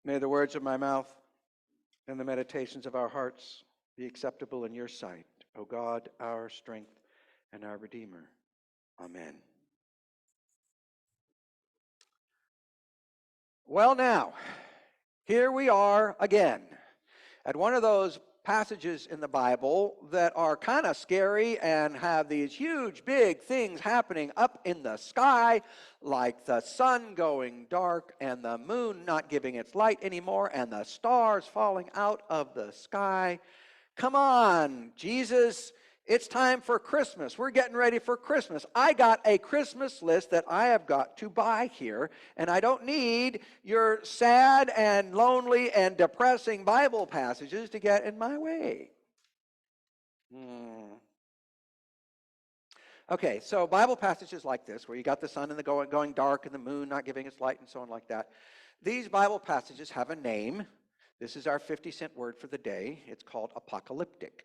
May the words of my mouth and the meditations of our hearts be acceptable in your sight, O God, our strength and our Redeemer. Amen. Well, now, here we are again at one of those passages in the Bible that are kind of scary and have these huge, big things happening up in the sky, like the sun going dark and the moon not giving its light anymore and the stars falling out of the sky. Come on, Jesus. It's time for Christmas. We're getting ready for Christmas. I got a Christmas list that I have got to buy here, and I don't need your sad and lonely and depressing Bible passages to get in my way. Okay, so Bible passages like this, where you got the sun and the going dark and the moon not giving its light and so on like that, these Bible passages have a name. This is our 50-cent word for the day. It's called apocalyptic.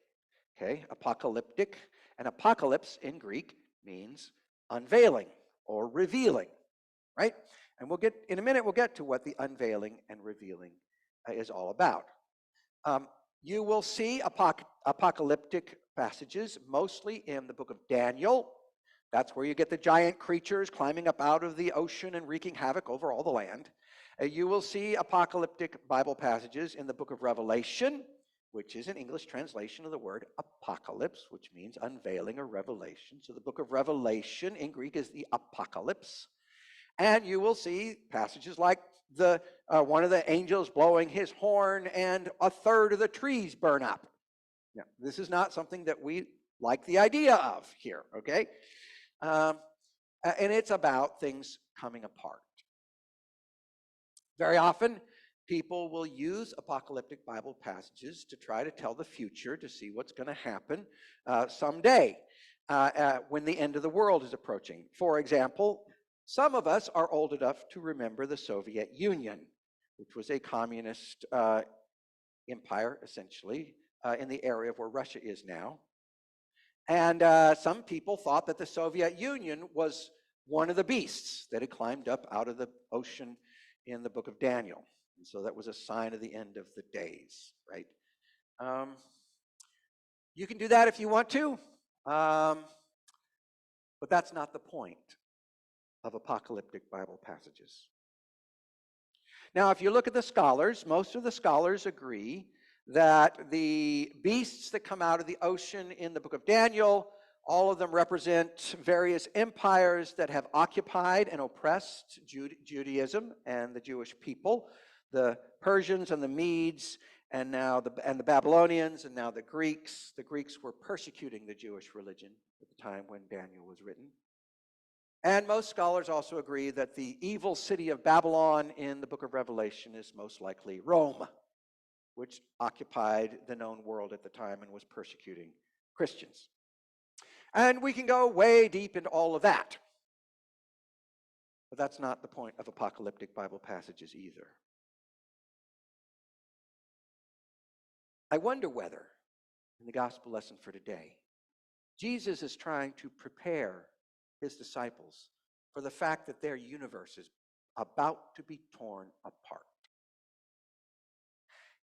Okay, apocalyptic, and apocalypse in Greek means unveiling or revealing, right? And in a minute, we'll get to what the unveiling and revealing is all about. You will see apocalyptic passages mostly in the book of Daniel. That's where you get the giant creatures climbing up out of the ocean and wreaking havoc over all the land. You will see apocalyptic Bible passages in the book of Revelation, which is an English translation of the word apocalypse, which means unveiling or revelation. So the book of Revelation in Greek is the apocalypse. And you will see passages like one of the angels blowing his horn and a third of the trees burn up. Now, this is not something that we like the idea of here, okay? And it's about things coming apart. Very often, people will use apocalyptic Bible passages to try to tell the future, to see what's going to happen someday when the end of the world is approaching. For example, some of us are old enough to remember the Soviet Union, which was a communist empire, essentially, in the area of where Russia is now. And some people thought that the Soviet Union was one of the beasts that had climbed up out of the ocean in the book of Daniel. And so that was a sign of the end of the days, right? You can do that if you want to, but that's not the point of apocalyptic Bible passages. Now, if you look at the scholars, most of the scholars agree that the beasts that come out of the ocean in the book of Daniel, all of them represent various empires that have occupied and oppressed Judaism and the Jewish people. The Persians and the Medes, and now the Babylonians, and now the Greeks. The Greeks were persecuting the Jewish religion at the time when Daniel was written. And most scholars also agree that the evil city of Babylon in the book of Revelation is most likely Rome, which occupied the known world at the time and was persecuting Christians. And we can go way deep into all of that. But that's not the point of apocalyptic Bible passages either. I wonder whether, in the gospel lesson for today, Jesus is trying to prepare his disciples for the fact that their universe is about to be torn apart.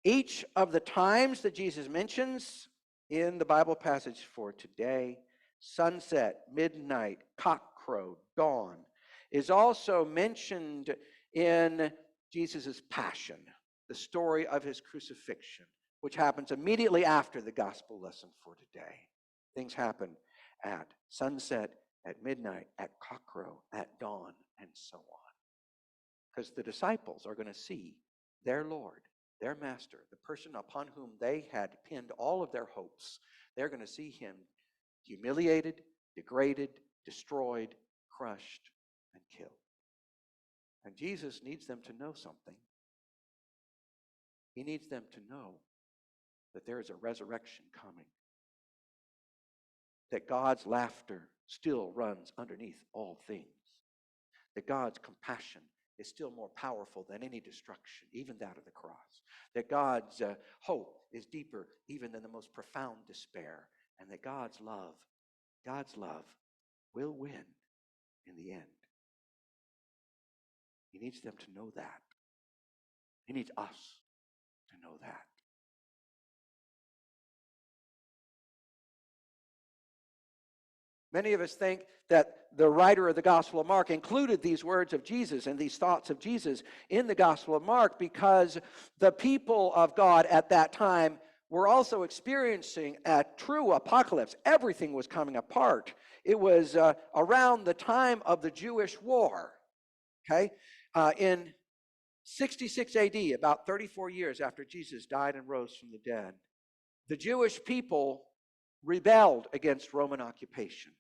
Each of the times that Jesus mentions in the Bible passage for today, sunset, midnight, cockcrow, dawn, is also mentioned in Jesus' passion, the story of his crucifixion, which happens immediately after the gospel lesson for today. Things happen at sunset, at midnight, at cockcrow, at dawn, and so on. Because the disciples are going to see their Lord, their master, the person upon whom they had pinned all of their hopes. They're going to see him humiliated, degraded, destroyed, crushed, and killed. And Jesus needs them to know something. He needs them to know that there is a resurrection coming. That God's laughter still runs underneath all things. That God's compassion is still more powerful than any destruction, even that of the cross. That God's hope is deeper even than the most profound despair. And that God's love will win in the end. He needs them to know that. He needs us to know that. Many of us think that the writer of the Gospel of Mark included these words of Jesus and these thoughts of Jesus in the Gospel of Mark because the people of God at that time were also experiencing a true apocalypse. Everything was coming apart. It was around the time of the Jewish war. Okay? In 66 AD, about 34 years after Jesus died and rose from the dead, the Jewish people rebelled against Roman occupation.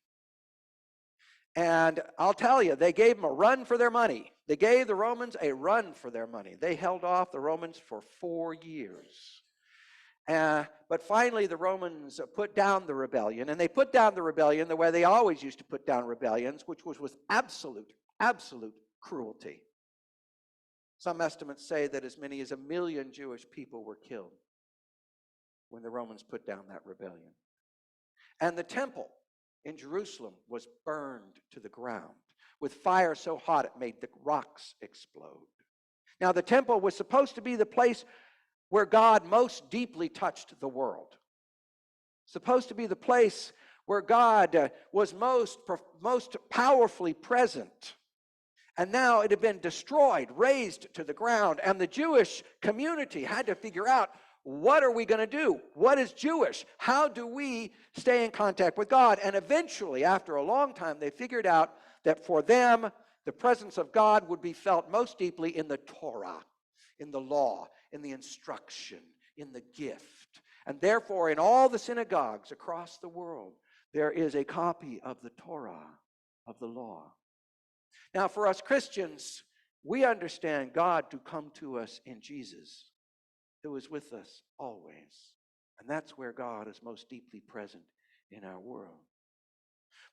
And I'll tell you, they gave them a run for their money. They gave the Romans a run for their money. They held off the Romans for 4 years. But finally, the Romans put down the rebellion. And they put down the rebellion the way they always used to put down rebellions, which was with absolute cruelty. Some estimates say that as many as 1 million Jewish people were killed when the Romans put down that rebellion. And the temple in Jerusalem was burned to the ground with fire so hot it made the rocks explode. Now, the temple was supposed to be the place where God most deeply touched the world. Supposed to be the place where God was most powerfully present. And now it had been destroyed, razed to the ground, and the Jewish community had to figure out, what are we going to do? What is Jewish? How do we stay in contact with God? And eventually, after a long time, they figured out that for them, the presence of God would be felt most deeply in the Torah, in the law, in the instruction, in the gift. And therefore, in all the synagogues across the world, there is a copy of the Torah, of the law. Now, for us Christians, we understand God to come to us in Jesus, who is with us always. And that's where God is most deeply present in our world.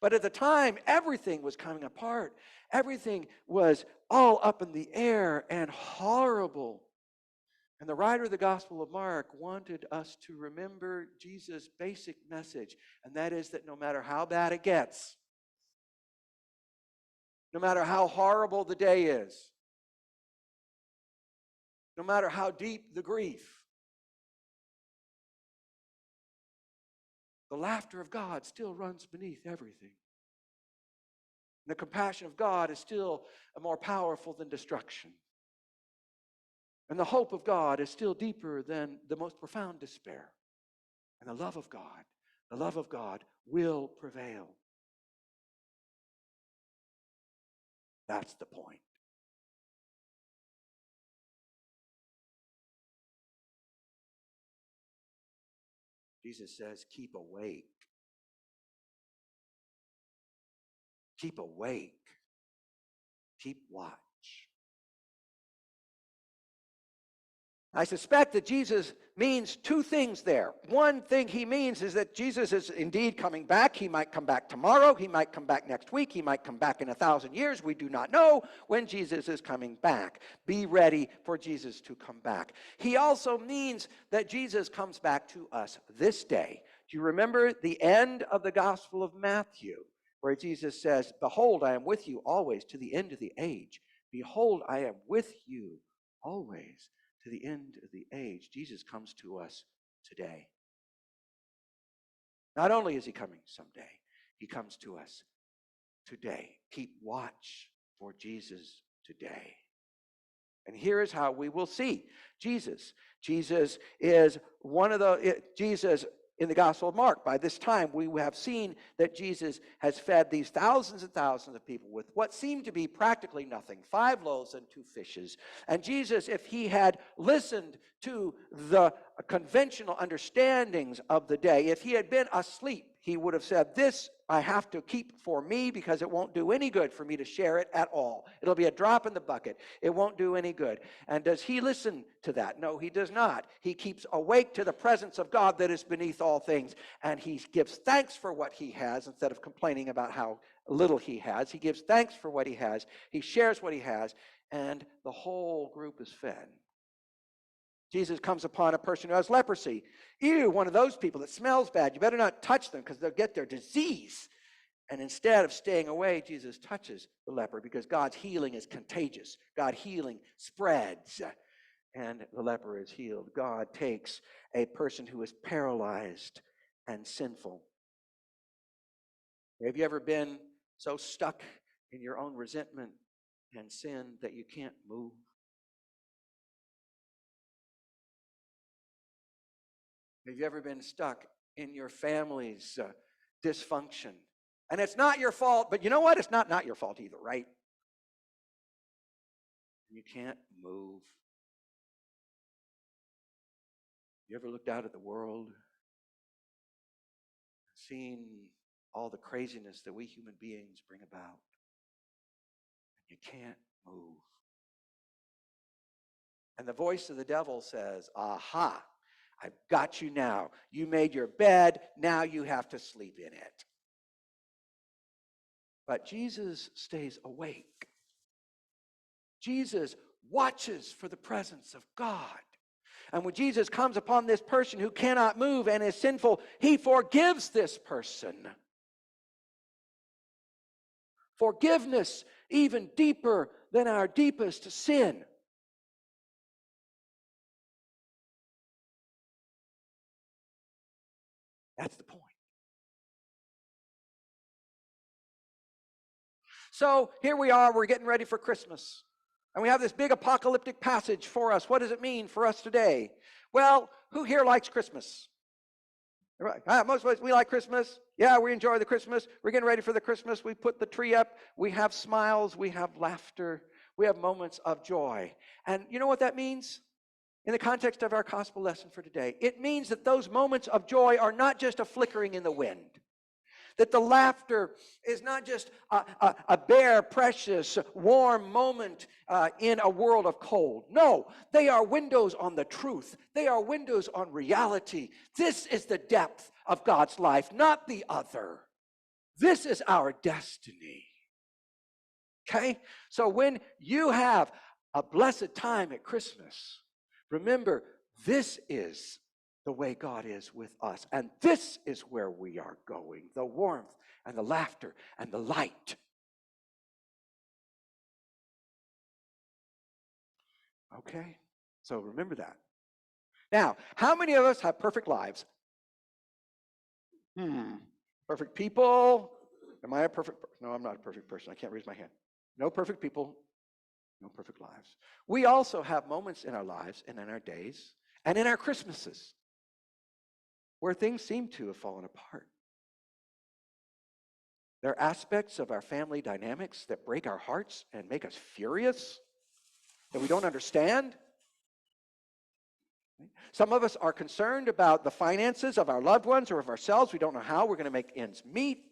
But at the time, everything was coming apart. Everything was all up in the air and horrible. And the writer of the Gospel of Mark wanted us to remember Jesus' basic message, and that is that no matter how bad it gets, no matter how horrible the day is, no matter how deep the grief, the laughter of God still runs beneath everything. And the compassion of God is still more powerful than destruction. And the hope of God is still deeper than the most profound despair. And the love of God will prevail. That's the point. Jesus says, keep awake. Keep awake. Keep watch. I suspect that Jesus means two things there. One thing he means is that Jesus is indeed coming back. He might come back tomorrow. He might come back next week. He might come back in 1,000 years. We do not know when Jesus is coming back. Be ready for Jesus to come back. He also means that Jesus comes back to us this day. Do you remember the end of the Gospel of Matthew, where Jesus says, behold, I am with you always to the end of the age. Behold, I am with you always to the end of the age. Jesus comes to us today. Not only is he coming someday, he comes to us today. Keep watch for Jesus today. And here is how we will see Jesus. Jesus is Jesus in the Gospel of Mark. By this time, we have seen that Jesus has fed these thousands and thousands of people with what seemed to be practically nothing, 5 loaves and 2 fishes. And Jesus, if he had listened to the conventional understandings of the day, if he had been asleep, he would have said, this I have to keep for me because it won't do any good for me to share it at all. It'll be a drop in the bucket. It won't do any good. And does he listen to that? No, he does not. He keeps awake to the presence of God that is beneath all things. And he gives thanks for what he has instead of complaining about how little he has. He gives thanks for what he has. He shares what he has. And the whole group is fed. Jesus comes upon a person who has leprosy. Ew, one of those people that smells bad. You better not touch them because they'll get their disease. And instead of staying away, Jesus touches the leper because God's healing is contagious. God's healing spreads. and the leper is healed. God takes a person who is paralyzed and sinful. Have you ever been so stuck in your own resentment and sin that you can't move? Have you ever been stuck in your family's dysfunction? And it's not your fault, but you know what? It's not your fault either, right? You can't move. You ever looked out at the world, seen all the craziness that we human beings bring about? You can't move. And the voice of the devil says, aha, I've got you now. You made your bed, now you have to sleep in it. But Jesus stays awake. Jesus watches for the presence of God. And when Jesus comes upon this person who cannot move and is sinful, he forgives this person. Forgiveness even deeper than our deepest sin. That's the point. So here we are, we're getting ready for Christmas. And we have this big apocalyptic passage for us. What does it mean for us today? Well, who here likes Christmas? Most of us, we like Christmas. Yeah, we enjoy the Christmas. We're getting ready for the Christmas. We put the tree up. We have smiles. We have laughter. We have moments of joy. And you know what that means? In the context of our gospel lesson for today, it means that those moments of joy are not just a flickering in the wind. That the laughter is not just a bare, precious, warm moment in a world of cold. No, they are windows on the truth. They are windows on reality. This is the depth of God's life, not the other. This is our destiny. Okay? So when you have a blessed time at Christmas, remember, this is the way God is with us. And this is where we are going. The warmth and the laughter and the light. Okay? So remember that. Now, how many of us have perfect lives? Perfect people? Am I a perfect person? No, I'm not a perfect person. I can't raise my hand. No perfect people. No perfect lives. We also have moments in our lives and in our days and in our Christmases where things seem to have fallen apart. There are aspects of our family dynamics that break our hearts and make us furious, that we don't understand. Some of us are concerned about the finances of our loved ones or of ourselves. We don't know how we're going to make ends meet.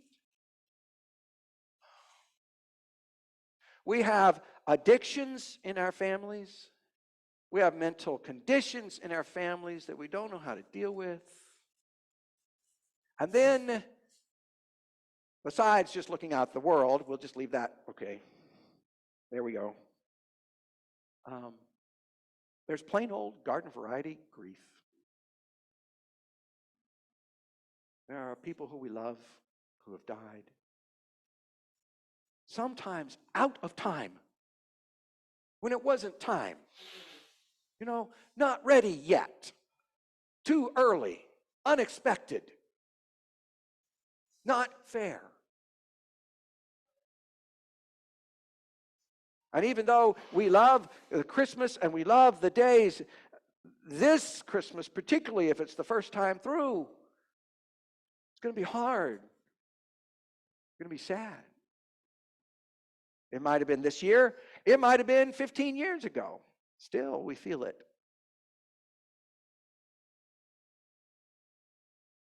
We have addictions in our families. We have mental conditions in our families that we don't know how to deal with. And then, besides just looking out the world, we'll just leave that, okay, there we go. There's plain old garden variety grief. There are people who we love who have died. Sometimes out of time, when it wasn't time. You know, not ready yet. Too early. Unexpected. Not fair. And even though we love Christmas and we love the days, this Christmas, particularly if it's the first time through, it's going to be hard. It's going to be sad. It might have been this year. It might have been 15 years ago. Still, we feel it.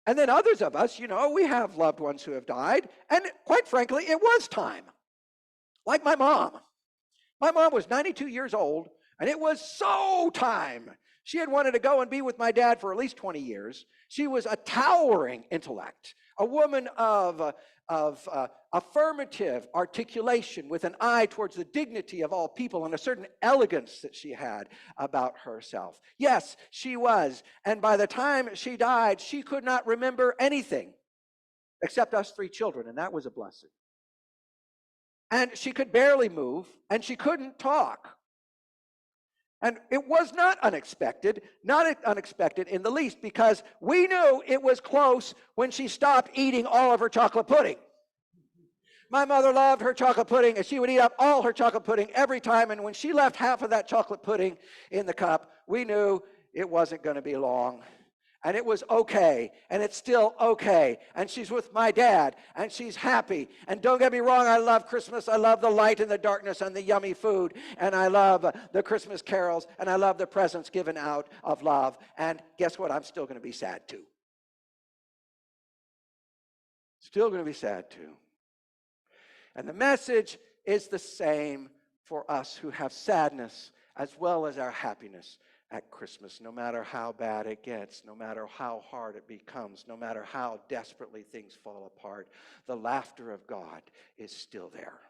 And then others of us, you know, we have loved ones who have died. And quite frankly, it was time. Like my mom. My mom was 92 years old, and it was so time. She had wanted to go and be with my dad for at least 20 years. She was a towering intellect, a woman of affirmative articulation with an eye towards the dignity of all people and a certain elegance that she had about herself. Yes, she was. And by the time she died, she could not remember anything except us three children, and that was a blessing. And she could barely move, and she couldn't talk. And it was not unexpected in the least, because we knew it was close when she stopped eating all of her chocolate pudding. My mother loved her chocolate pudding, and she would eat up all her chocolate pudding every time. And when she left half of that chocolate pudding in the cup, we knew it wasn't going to be long. And it was okay, and it's still okay. And she's with my dad, and she's happy. And don't get me wrong, I love Christmas. I love the light and the darkness and the yummy food. And I love the Christmas carols, and I love the presents given out of love. And guess what? I'm still going to be sad too. Still going to be sad too. And the message is the same for us who have sadness as well as our happiness at Christmas. No matter how bad it gets, no matter how hard it becomes, no matter how desperately things fall apart, the laughter of God is still there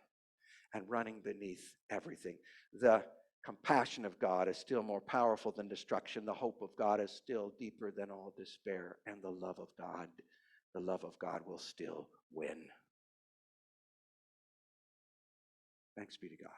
and running beneath everything. The compassion of God is still more powerful than destruction. The hope of God is still deeper than all despair. And the love of God will still win. Thanks be to God.